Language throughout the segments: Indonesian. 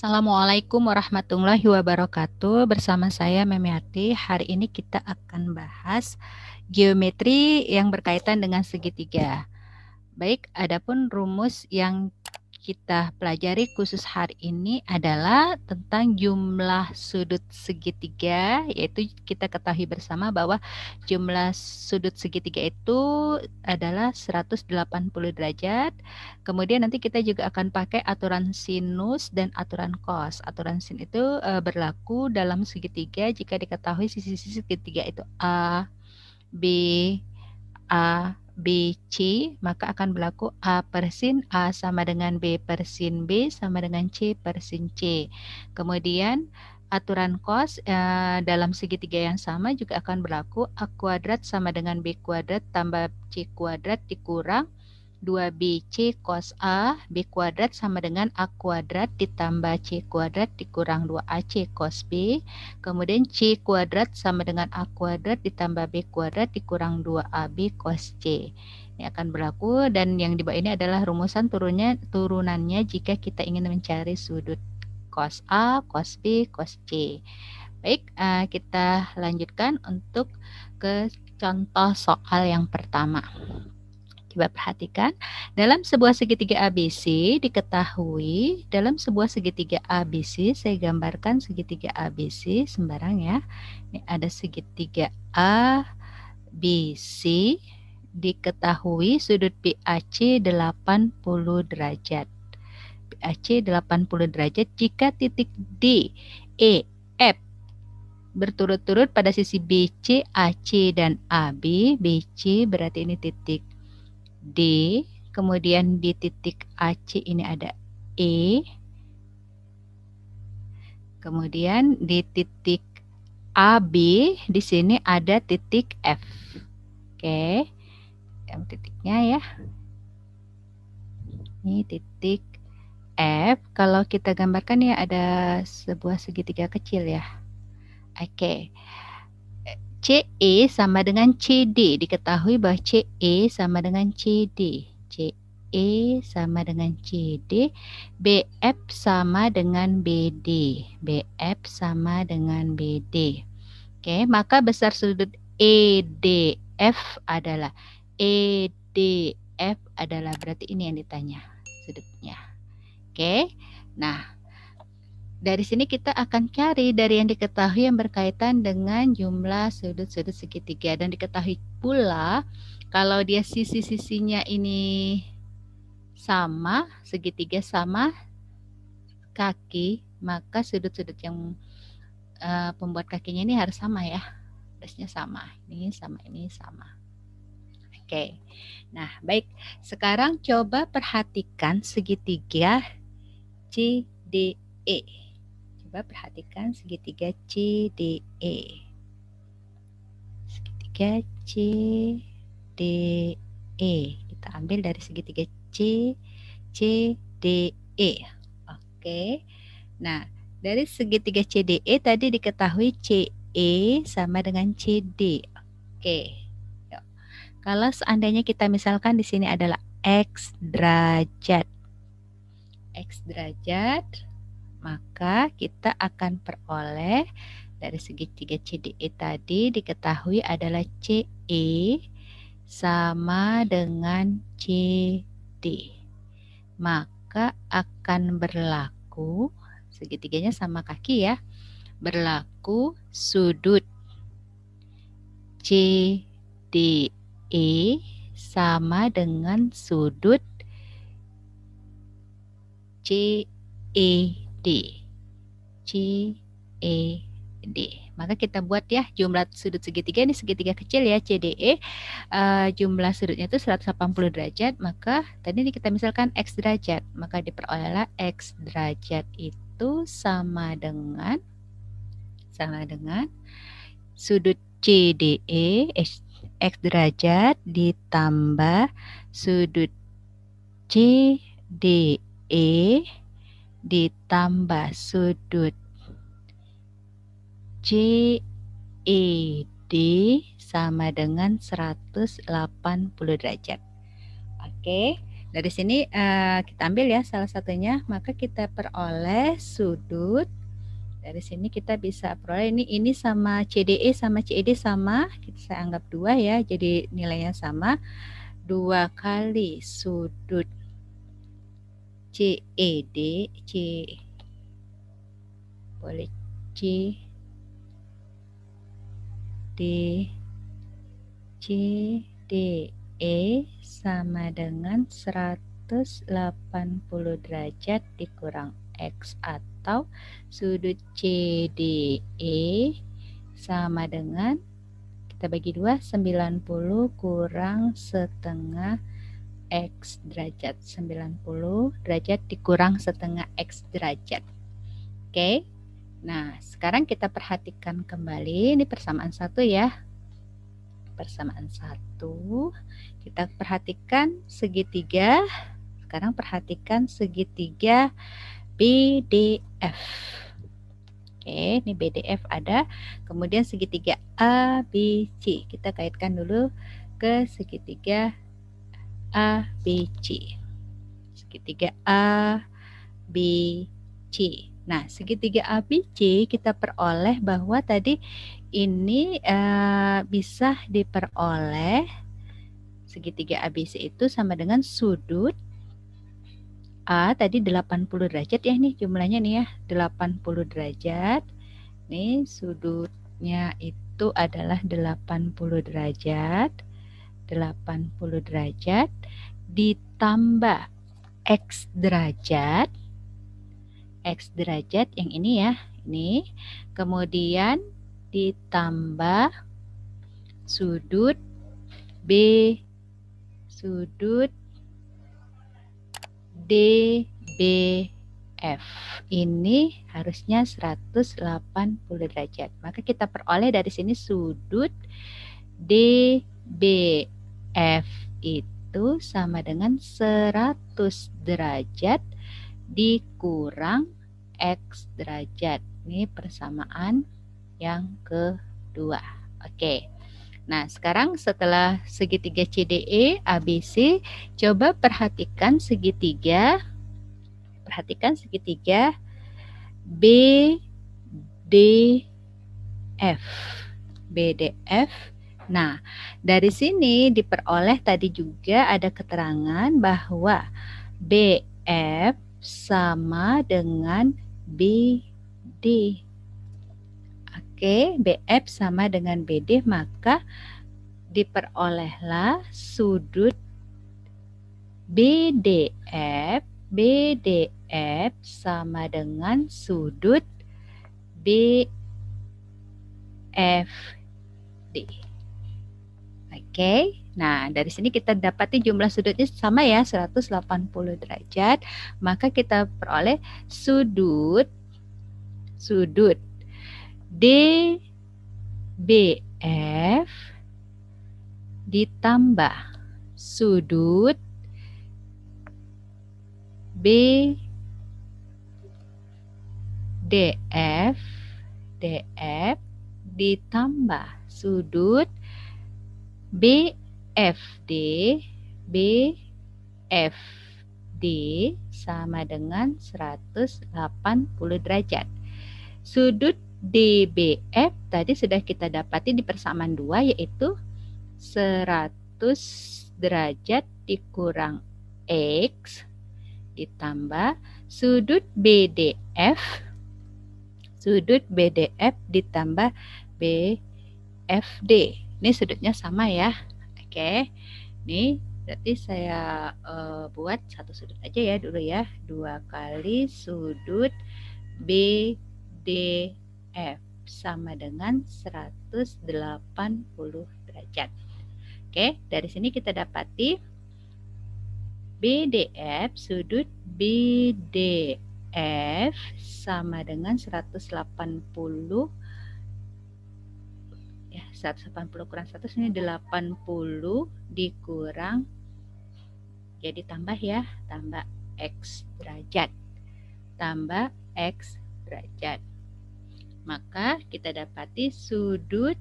Assalamualaikum warahmatullahi wabarakatuh. Bersama saya Memiati. Hari ini kita akan bahas geometri yang berkaitan dengan segitiga. Baik, adapun rumus yang kita pelajari khusus hari ini adalah tentang jumlah sudut segitiga, yaitu kita ketahui bersama bahwa jumlah sudut segitiga itu adalah 180 derajat. Kemudian nanti kita juga akan pakai aturan sinus dan aturan cos. Aturan sin itu berlaku dalam segitiga jika diketahui sisi-sisi segitiga itu A, B, A, B, C, maka akan berlaku A per sin A sama dengan B per sin B sama dengan C per sin C. Kemudian aturan cos dalam segitiga yang sama juga akan berlaku A kuadrat sama dengan B kuadrat tambah C kuadrat dikurang 2BC cos A, B kuadrat sama dengan A kuadrat ditambah C kuadrat dikurang 2AC cos B. Kemudian C kuadrat sama dengan A kuadrat ditambah B kuadrat dikurang 2AB cos C. Ini akan berlaku dan yang di bawah ini adalah rumusan turunannya jika kita ingin mencari sudut cos A, cos B, cos C. Baik, kita lanjutkan untuk ke contoh soal yang pertama. Coba perhatikan, dalam sebuah segitiga ABC diketahui, dalam sebuah segitiga ABC, saya gambarkan segitiga ABC sembarang ya. Ini ada segitiga ABC, diketahui sudut BAC 80 derajat. BAC 80 derajat jika titik D, E, F berturut-turut pada sisi BC, AC, dan AB. BC berarti ini titik D, kemudian di titik AC ini ada E, kemudian di titik AB di sini ada titik F. Oke, yang titiknya ya. Ini titik F. Kalau kita gambarkan ya ada sebuah segitiga kecil ya. Oke. CE sama dengan CD. Diketahui bahwa CE sama dengan CD. CE sama dengan CD. BF sama dengan BD. BF sama dengan BD. Oke, maka besar sudut EDF adalah berarti ini yang ditanya sudutnya. Oke. Nah, dari sini kita akan cari dari yang diketahui yang berkaitan dengan jumlah sudut-sudut segitiga. Dan diketahui pula kalau dia sisi-sisinya ini sama, segitiga sama kaki, maka sudut-sudut yang pembuat kakinya ini harus sama ya. Harusnya sama. Ini sama, ini sama. Oke. Nah, baik. Sekarang coba perhatikan segitiga CDE. Coba perhatikan segitiga CDE. Segitiga CDE. Kita ambil dari segitiga CDE. Oke. Nah, dari segitiga CDE tadi diketahui CE sama dengan CD. Oke. Yuk. Kalau seandainya kita misalkan di sini adalah X derajat. X derajat, maka kita akan peroleh dari segitiga CDE tadi diketahui adalah CE sama dengan CD. Maka akan berlaku, segitiganya sama kaki ya, berlaku sudut CDE sama dengan sudut CED. CED. Maka kita buat ya jumlah sudut segitiga, ini segitiga kecil ya CDE. Jumlah sudutnya itu 180 derajat. Maka tadi kita misalkan X derajat. Maka diperolehlah X derajat itu sama dengan sudut CDE X derajat ditambah sudut CDE ditambah sudut CED sama dengan 180 derajat. Oke, Dari sini kita ambil ya salah satunya, maka kita peroleh sudut. Dari sini kita bisa peroleh ini sama CDE sama CED sama, saya anggap 2 ya, jadi nilainya sama. 2 kali sudut CED, boleh CDE sama dengan 180 derajat dikurang X, atau sudut CDE sama dengan, kita bagi 2, 90 kurang setengah X derajat. 90 derajat dikurang setengah X derajat. Oke. Nah, sekarang kita perhatikan kembali ini persamaan 1 ya. Persamaan 1. Kita perhatikan segitiga. Sekarang perhatikan segitiga BDF. Oke, ini BDF ada. Kemudian segitiga ABC. Kita kaitkan dulu ke segitiga ABC. Segitiga ABC. Nah, segitiga ABC kita peroleh bahwa tadi ini bisa diperoleh segitiga ABC itu sama dengan sudut A tadi 80 derajat ya, nih jumlahnya nih ya, 80 derajat. Nih sudutnya itu adalah 80 derajat. 80 derajat ditambah X derajat. X derajat yang ini ya, ini. Kemudian ditambah sudut B, sudut DBF. Ini harusnya 180 derajat. Maka kita peroleh dari sini sudut DBF itu sama dengan 100 derajat dikurang X derajat. Ini persamaan yang kedua. Oke. Nah, sekarang setelah segitiga CDE, ABC, coba perhatikan segitiga. Perhatikan segitiga BDF. BDF. Nah, dari sini diperoleh tadi juga ada keterangan bahwa BF sama dengan BD. Oke, BF sama dengan BD, maka diperolehlah sudut BDF sama dengan sudut BFD. Oke, nah dari sini kita dapati jumlah sudutnya sama ya, 180 derajat, maka kita peroleh sudut DBF ditambah sudut BDF ditambah sudut BFD sama dengan 180 derajat. Sudut DBF tadi sudah kita dapati di persamaan 2, yaitu 100 derajat dikurang X ditambah sudut BDF ditambah BFD. Ini sudutnya sama ya. Oke. Nih berarti saya buat satu sudut aja ya dulu ya. 2 kali sudut BDF sama dengan 180 derajat. Oke, dari sini kita dapati BDF, sudut BDF sama dengan 180 ya, 180 kurang 100 ini 80 dikurang, jadi tambah ya, tambah X derajat. Tambah X derajat. Maka kita dapati sudut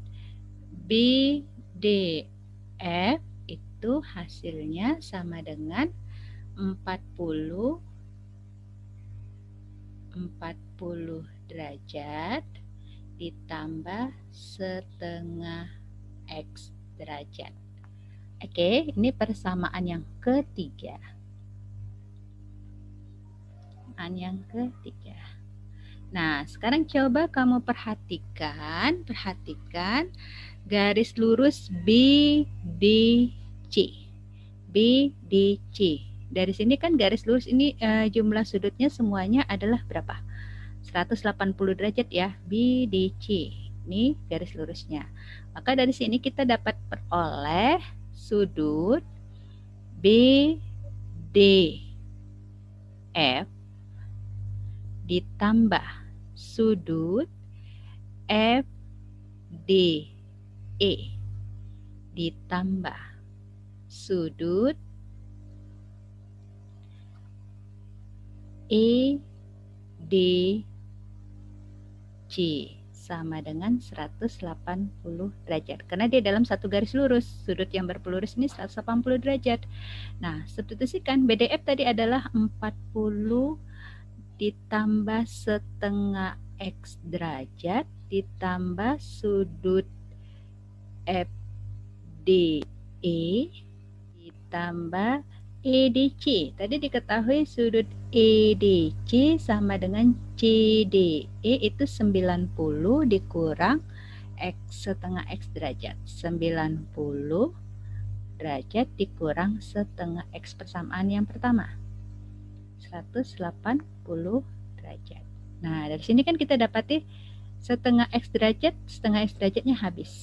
BDF itu hasilnya sama dengan 40 derajat ditambah setengah X derajat. Oke, ini persamaan yang ketiga. Nah, sekarang coba kamu perhatikan garis lurus BDC. Dari sini kan garis lurus ini jumlah sudutnya semuanya adalah berapa? 180 derajat ya, BDC. Ini garis lurusnya. Maka dari sini kita dapat peroleh sudut BDF ditambah sudut FDE ditambah sudut EDC sama dengan 180 derajat. Karena dia dalam satu garis lurus, sudut yang berpelurus ini 180 derajat. Nah, substitusikan BDF tadi adalah 40 ditambah setengah X derajat ditambah sudut FDE ditambah EDC. Tadi diketahui sudut EDC sama dengan CDE itu 90 dikurang X setengah X derajat. 90 derajat dikurang setengah X, persamaan yang pertama 180 derajat. Nah, dari sini kan kita dapati setengah X derajatnya habis.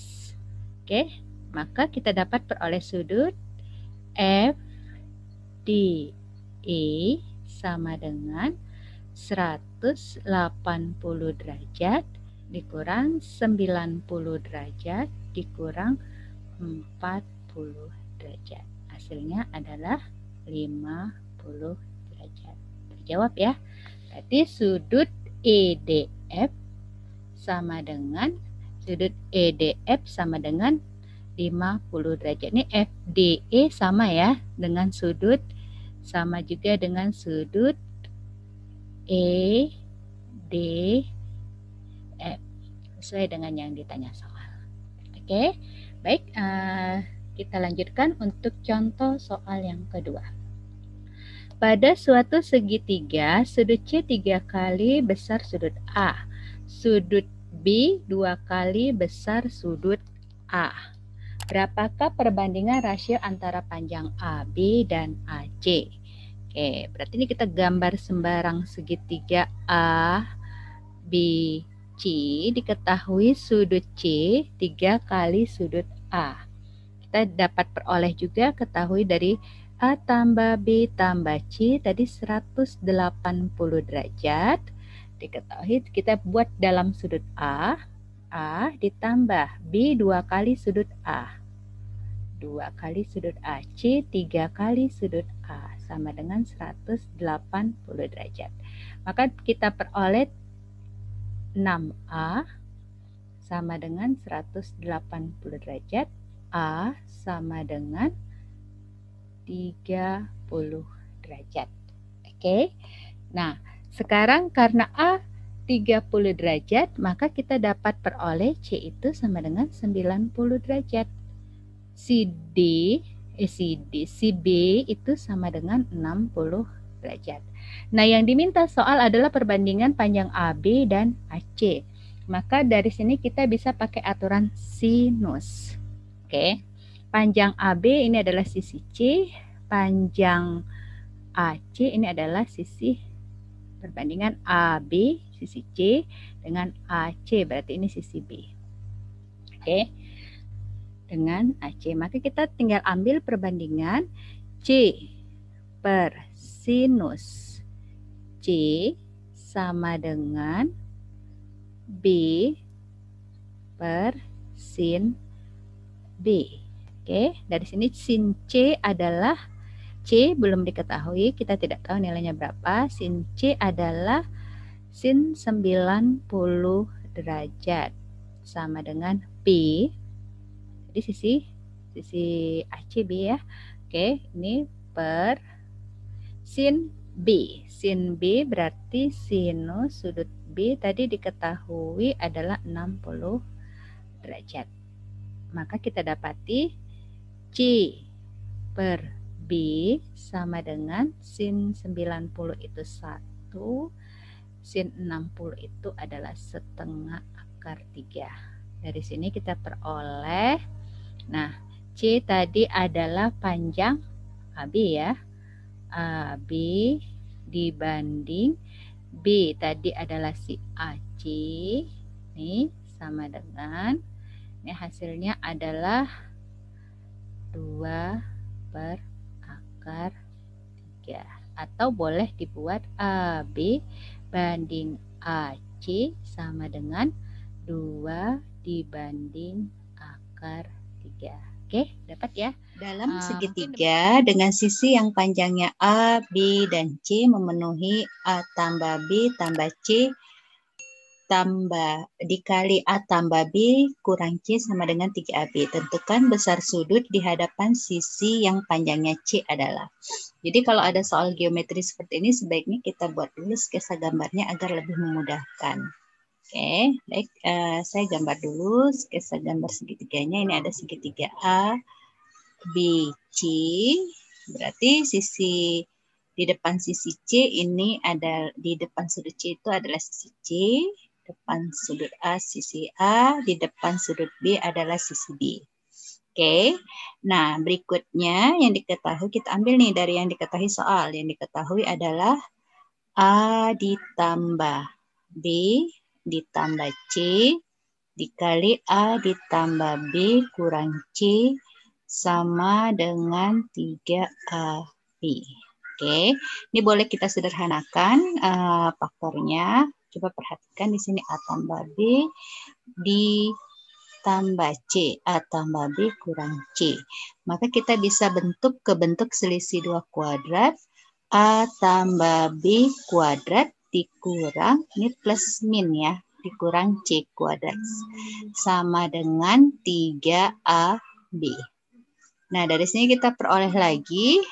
Oke, maka kita dapat peroleh sudut FDE sama dengan 180 derajat dikurang 90 derajat dikurang 40 derajat. Hasilnya adalah 50 derajat. Terjawab ya. Berarti sudut EDF sama dengan 50 derajat. Ini FDE sama ya dengan sudut, sama juga dengan sudut EDF sesuai dengan yang ditanya soal. Oke, baik, kita lanjutkan untuk contoh soal yang kedua. Pada suatu segitiga, sudut C 3 kali besar sudut A. Sudut B 2 kali besar sudut A. Berapakah perbandingan rasio antara panjang AB dan AC? Oke, berarti ini kita gambar sembarang segitiga A, B, C. Diketahui sudut C 3 kali sudut A. Kita dapat peroleh juga ketahui dari A tambah B tambah C tadi 180 derajat. Diketahui kita buat dalam sudut A ditambah B 2 kali sudut A. 2 kali sudut A, C 3 kali sudut A sama dengan 180 derajat. Maka kita peroleh 6A sama dengan 180 derajat. A sama dengan 30 derajat. Oke. Nah, sekarang karena A 30 derajat, maka kita dapat peroleh C itu sama dengan 90 derajat. Si B itu sama dengan 60 derajat. Nah, yang diminta soal adalah perbandingan panjang AB dan AC. Maka dari sini kita bisa pakai aturan sinus. Oke. Panjang AB ini adalah sisi C, panjang AC ini adalah sisi perbandingan AB sisi C dengan AC, berarti ini sisi B. Oke. Dengan AC, maka kita tinggal ambil perbandingan C per sinus C sama dengan B per sin B. Oke, dari sini sin C adalah, C belum diketahui, kita tidak tahu nilainya berapa. Sin C adalah sin 90 derajat sama dengan B. Jadi sisi AC B ya. Oke, ini per sin B. Sin B berarti sinus sudut B tadi diketahui adalah 60 derajat. Maka kita dapati C per B sama dengan sin 90 itu 1, sin 60 itu adalah setengah akar 3. Dari sini kita peroleh, nah C tadi adalah panjang AB ya, AB dibanding B tadi adalah si AC, ini sama dengan, ini hasilnya adalah 2 per akar 3. Atau boleh dibuat AB banding AC sama dengan 2 dibanding akar 3. Oke, dapat ya? Dalam segitiga dengan sisi yang panjangnya A, B, dan C memenuhi A tambah B tambah C dikali A tambah B kurang C sama dengan 3AB. Tentukan besar sudut di hadapan sisi yang panjangnya C adalah. Jadi kalau ada soal geometri seperti ini sebaiknya kita buat dulu sketsa gambarnya agar lebih memudahkan. Oke, baik. Saya gambar dulu sketsa gambar segitiganya. Ini ada segitiga A, B, C. Berarti sisi di depan sisi C ini ada, di depan sudut C itu adalah sisi C. Depan sudut A sisi A, di depan sudut B adalah sisi B. Oke, nah berikutnya yang diketahui kita ambil nih dari yang diketahui soal. Yang diketahui adalah A ditambah B ditambah C dikali A ditambah B kurang C sama dengan 3AB. Oke, ini boleh kita sederhanakan faktornya. Coba perhatikan di sini A tambah B ditambah C. A tambah B kurang C. Maka kita bisa bentuk ke bentuk selisih 2 kuadrat. A tambah B kuadrat dikurang, ini plus min ya, dikurang C kuadrat. Sama dengan 3AB. Nah, dari sini kita peroleh lagi.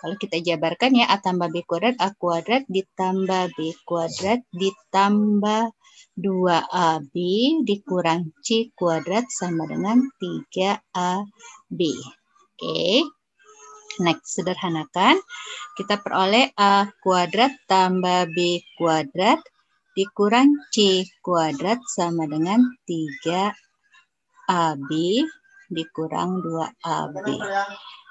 Kalau kita jabarkan ya, A tambah B kuadrat, A kuadrat ditambah B kuadrat ditambah 2AB dikurang C kuadrat sama dengan 3AB. Oke, next sederhanakan. Kita peroleh A kuadrat tambah B kuadrat dikurang C kuadrat sama dengan 3AB dikurang 2AB.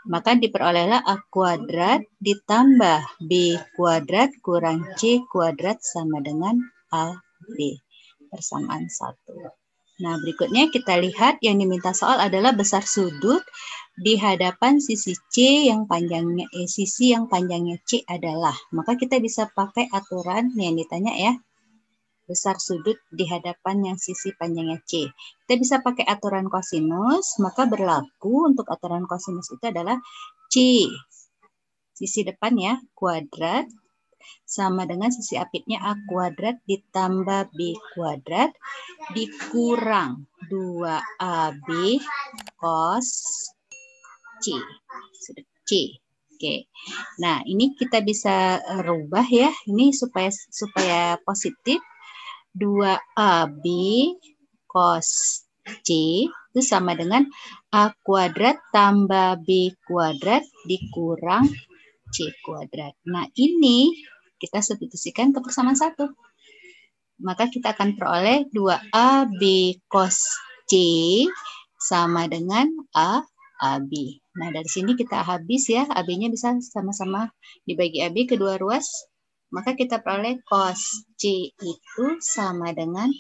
Maka diperolehlah A kuadrat ditambah B kuadrat kurang C kuadrat sama dengan AB. Persamaan 1. Nah, berikutnya kita lihat yang diminta soal adalah besar sudut di hadapan sisi C yang panjangnya sisi yang panjangnya C adalah. Maka kita bisa pakai aturan yang ditanya ya. Besar sudut di hadapan yang sisi panjangnya C. Kita bisa pakai aturan kosinus, maka berlaku untuk aturan kosinus itu adalah C, sisi depan ya, kuadrat, sama dengan sisi apitnya A kuadrat ditambah B kuadrat, dikurang 2AB cos C, sudut C. Oke, nah ini kita bisa rubah ya, ini supaya positif. 2AB cos C itu sama dengan A kuadrat tambah B kuadrat dikurang C kuadrat. Nah, ini kita substitusikan ke persamaan 1. Maka kita akan peroleh 2AB cos C sama dengan AB. Nah, dari sini kita habis ya, AB-nya bisa sama-sama dibagi AB kedua ruas. Maka kita peroleh cos C itu sama dengan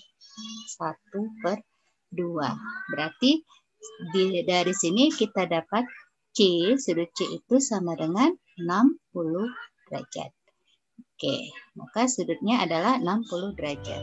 1/2. Berarti dari sini kita dapat C, sudut C itu sama dengan 60 derajat. Oke, maka sudutnya adalah 60 derajat.